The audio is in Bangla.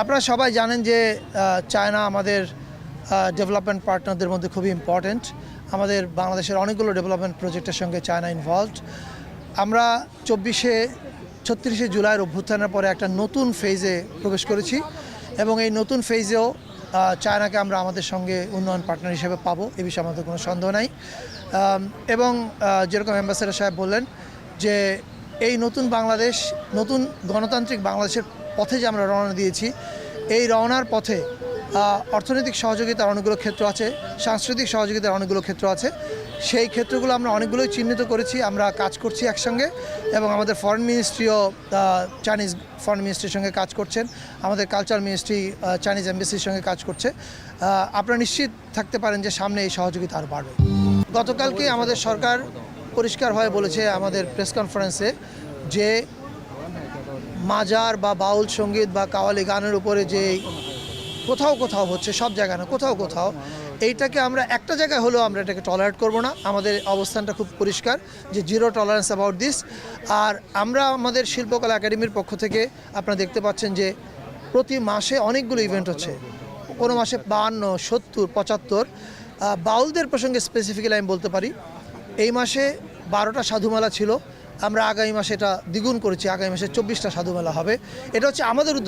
আপনারা সবাই জানেন যে চায়না আমাদের ডেভেলপমেন্ট পার্টনারদের মধ্যে খুবই ইম্পর্ট্যান্ট। আমাদের বাংলাদেশের অনেকগুলো ডেভেলপমেন্ট প্রজেক্টের সঙ্গে চায়না ইনভলভড। আমরা 36শে জুলাইয়ের অভ্যুত্থানের পরে একটা নতুন ফেজে প্রবেশ করেছি এবং এই নতুন ফেজেও চায়নাকে আমরা আমাদের সঙ্গে উন্নয়ন পার্টনার হিসেবে পাবো, এ বিষয়ে আমাদের কোনো সন্দেহ নাই। এবং যেরকম অ্যাম্বাসেডর সাহেব বললেন যে এই নতুন বাংলাদেশ, নতুন গণতান্ত্রিক বাংলাদেশের পথে যে আমরা রওনা দিয়েছি, এই রওনার পথে অর্থনৈতিক সহযোগিতার অনেকগুলো ক্ষেত্র আছে, সাংস্কৃতিক সহযোগিতার অনেকগুলো ক্ষেত্র আছে। সেই ক্ষেত্রগুলো আমরা অনেকগুলোই চিহ্নিত করেছি, আমরা কাজ করছি একসঙ্গে এবং আমাদের ফরেন মিনিস্ট্রিও চাইনিজ ফরেন মিনিস্ট্রির সঙ্গে কাজ করছেন, আমাদের কালচার মিনিস্ট্রি চাইনিজ এমবেসির সঙ্গে কাজ করছে। আপনারা নিশ্চিত থাকতে পারেন যে সামনে এই সহযোগিতা আরও বাড়বে। গতকালকে আমাদের সরকার পরিষ্কারভাবে বলেছে আমাদের প্রেস কনফারেন্সে যে মাজার বা বাউল সঙ্গীত বা কাওয়ালি গানের উপরে যে কোথাও কোথাও হচ্ছে, সব জায়গায় না, কোথাও কোথাও, এইটাকে আমরা একটা জায়গায় হলেও আমরা এটাকে টলারেট করব না। আমাদের অবস্থানটা খুব পরিষ্কার যে জিরো টলারেন্স অ্যাবাউট দিস। আর আমরা আমাদের শিল্পকলা একাডেমির পক্ষ থেকে আপনারা দেখতে পাচ্ছেন যে প্রতি মাসে অনেকগুলো ইভেন্ট হচ্ছে, কোনো মাসে 52, 70, 75। বাউলদের প্রসঙ্গে স্পেসিফিক্যালি আমি বলতে পারি এই মাসে 12টা সাধুমেলা ছিল, আমরা আগামী মাসে এটা দ্বিগুণ করেছি, আগামী মাসে 24টা সাধুমেলা হবে। এটা হচ্ছে আমাদের উদ্যোগ।